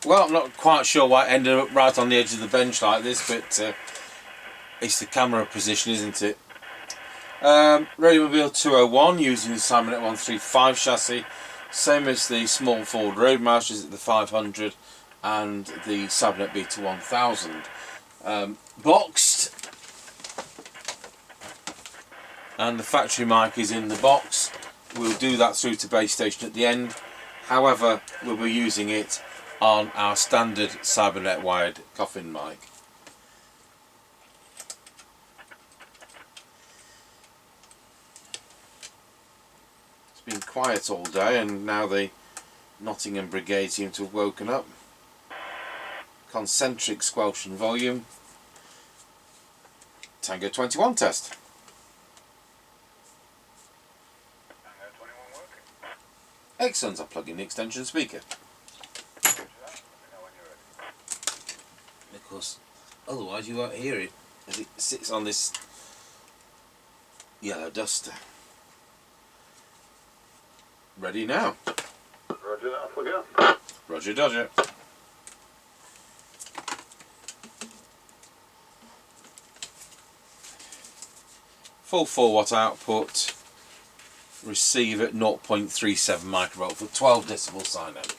Well, I'm not quite sure why it ended up right on the edge of the bench like this, but it's the camera position, isn't it? Radiomobile 201 using the Cybernet 135 chassis, same as the small Ford Roadmasters at the 500 and the Cybernet Beta 1000. Boxed, and the factory mic is in the box. We'll do that through to base station at the end. However, we'll be using it on our standard Cybernet wired coffin mic. It's been quiet all day, and now the Nottingham Brigade seem to have woken up. Concentric squelch and volume. Tango 21 test. Tango 21 working. Excellent, I'll plug in the extension speaker. Of course, otherwise you won't hear it as it sits on this yellow duster. Ready now. Roger that, off we go. Roger Dodger. Full 4 watt output, receive at 0.37 microvolt for 12 decibel SINAD.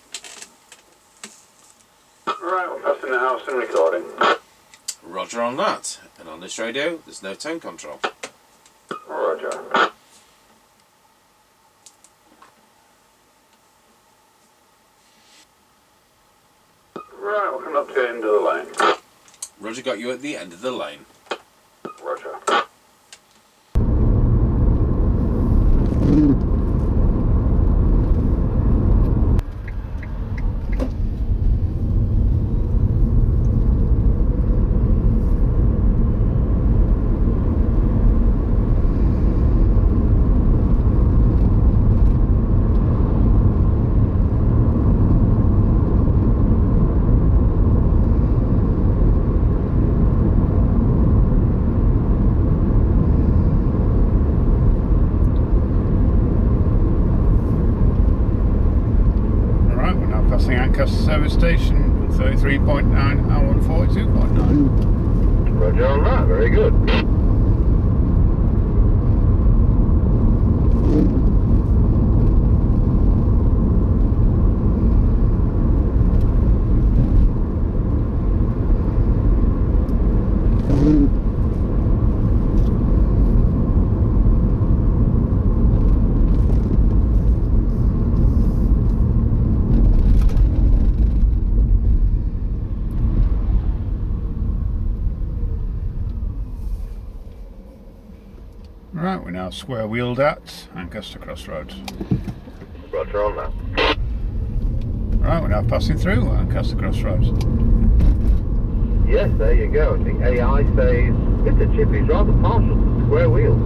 Right, we're passing the house and recording. Roger on that. And on this radio, there's no tone control. Roger. Right, we're coming up to the end of the lane. Roger got you at the end of the lane. Roger. Service station 33.9 and 142.9. Roger on that, very good. Right, we're now square wheeled at Ancaster Crossroads. Roger on that. Right, we're now passing through Ancaster Crossroads. Yes, there you go. The AI says Mr. Chippie's rather partial to square wheels.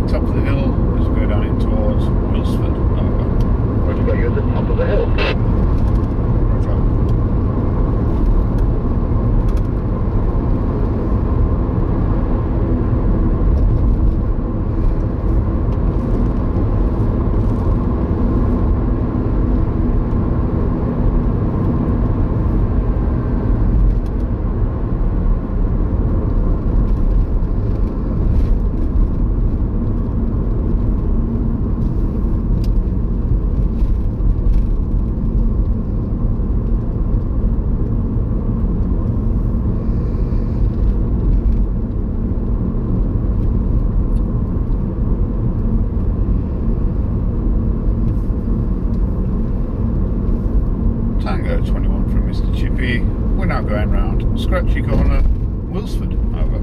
Top of the hill as we go down in towards Wilsford. Over. Roger, got you at the top of the hill. Roger. Tango 21 from Mr. Chippie. We're now going round Scratchy Corner, Wilsford. Over.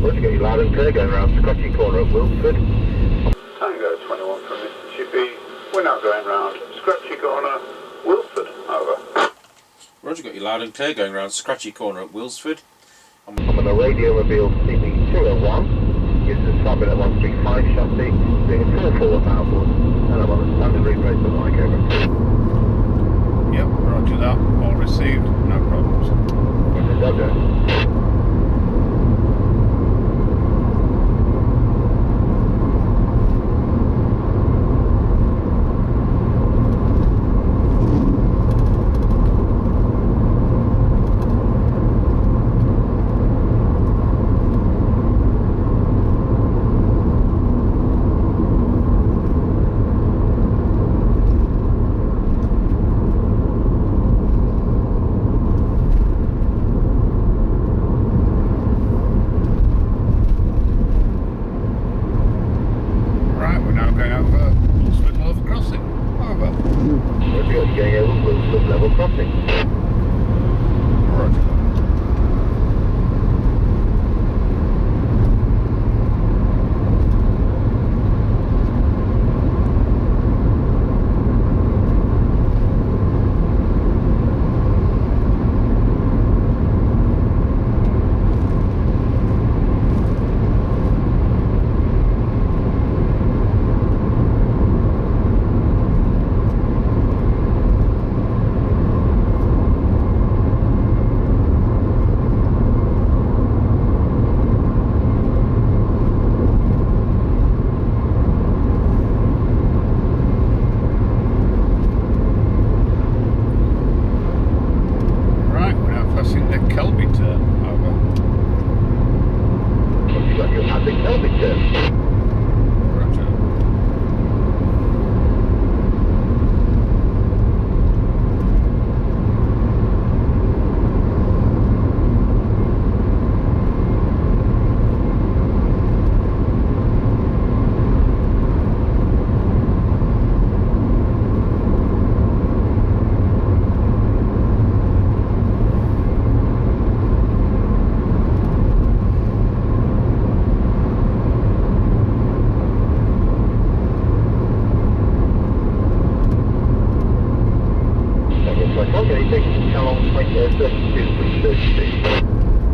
Roger, got you loud and clear going around Scratchy Corner at Wilsford. Tango 21 from Mr. Chippie. going round Scratchy Corner, Wilford, over. Roger, got you loud and clear going round Scratchy Corner at Wilsford. I'm on the Radiomobile CB201, using the Cybernet 135 chassis, doing a full forward outboard, and I'm on a standard replacement mic, over. Yep, roger that. All received, no problems. Roger, Dodger.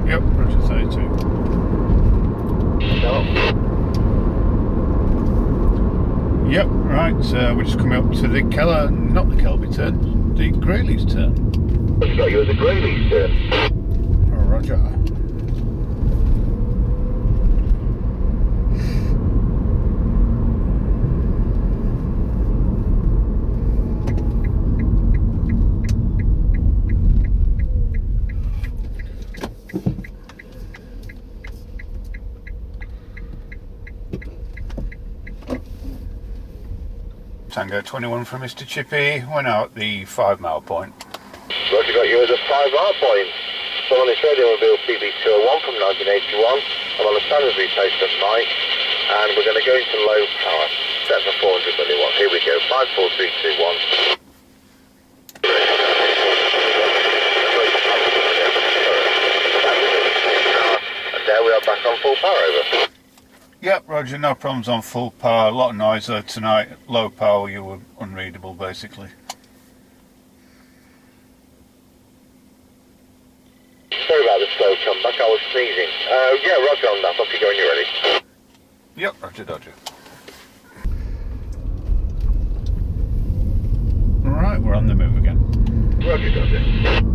Yep, roger 32. Yep, right, we're just coming up to the Keller, not the Kelby turn, the Greyley's turn. I've got you as a Greyley's turn. Oh, roger. Tango 21 from Mr. Chippie, we're now at the 5 mile point. Roger, got you as a 5-mile point. So I'm on this Radiomobile CB201 from 1981. I'm on a standard replacement mic, and we're going to go into low power. Set for 400 milliwatts. Here we go, 5, 4, 3, 2, 1. And there we are back on full power, over. Yep, roger, no problems on full power. A lot of noise though tonight. Low power, you were unreadable basically. Sorry about the slow comeback, I was sneezing. Yeah, roger on that. Off you go when you're ready. Yep, roger, dodger. Alright, we're on the move again. Roger, dodger.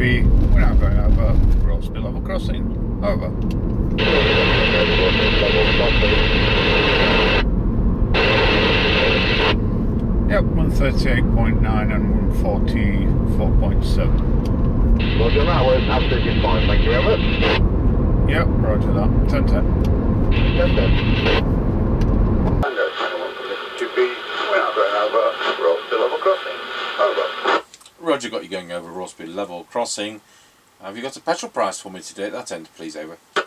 Chippie, we're now going over Rollsby level crossing. Over. Yep, 138.9 and 144.7. Roger that, was absolutely fine, thank you very much. Yep, roger that. 10-10. 10-10. Tango, Chippie, we're now going over Rollsby level crossing. Over. Roger, got you going over Rollsby level crossing. Have you got a petrol price for me today at that end, please? Over. Yep,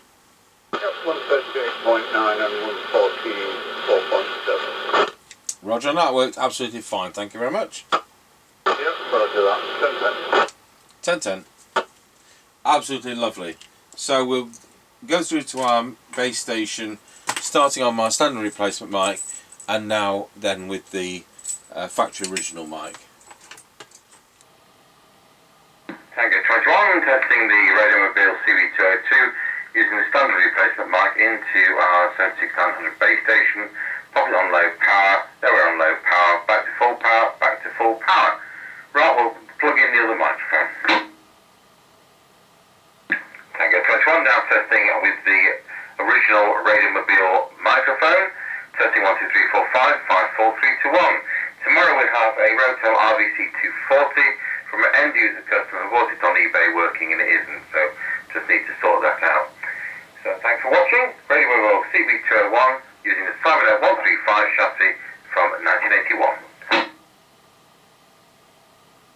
138.9 and 144.7. Roger, and that worked absolutely fine. Thank you very much. Yep, roger that. 10-10. 10-10. Absolutely lovely. So we'll go through to our base station, starting on my standard replacement mic, and now then with the factory original mic. Tango 21, testing the Radiomobile CB202 using the standard replacement mic into our 76900 base station. Pop it on low power, there we're on low power, back to full power, back to full power. Right, we'll plug in the other microphone. Tango 21, now testing with the original Radiomobile microphone. Testing 1, 2, 3, 4, 5, 5, 4, 3, 2, 1. Tomorrow we have a Rotel RVC 240 from an end user customer who bought it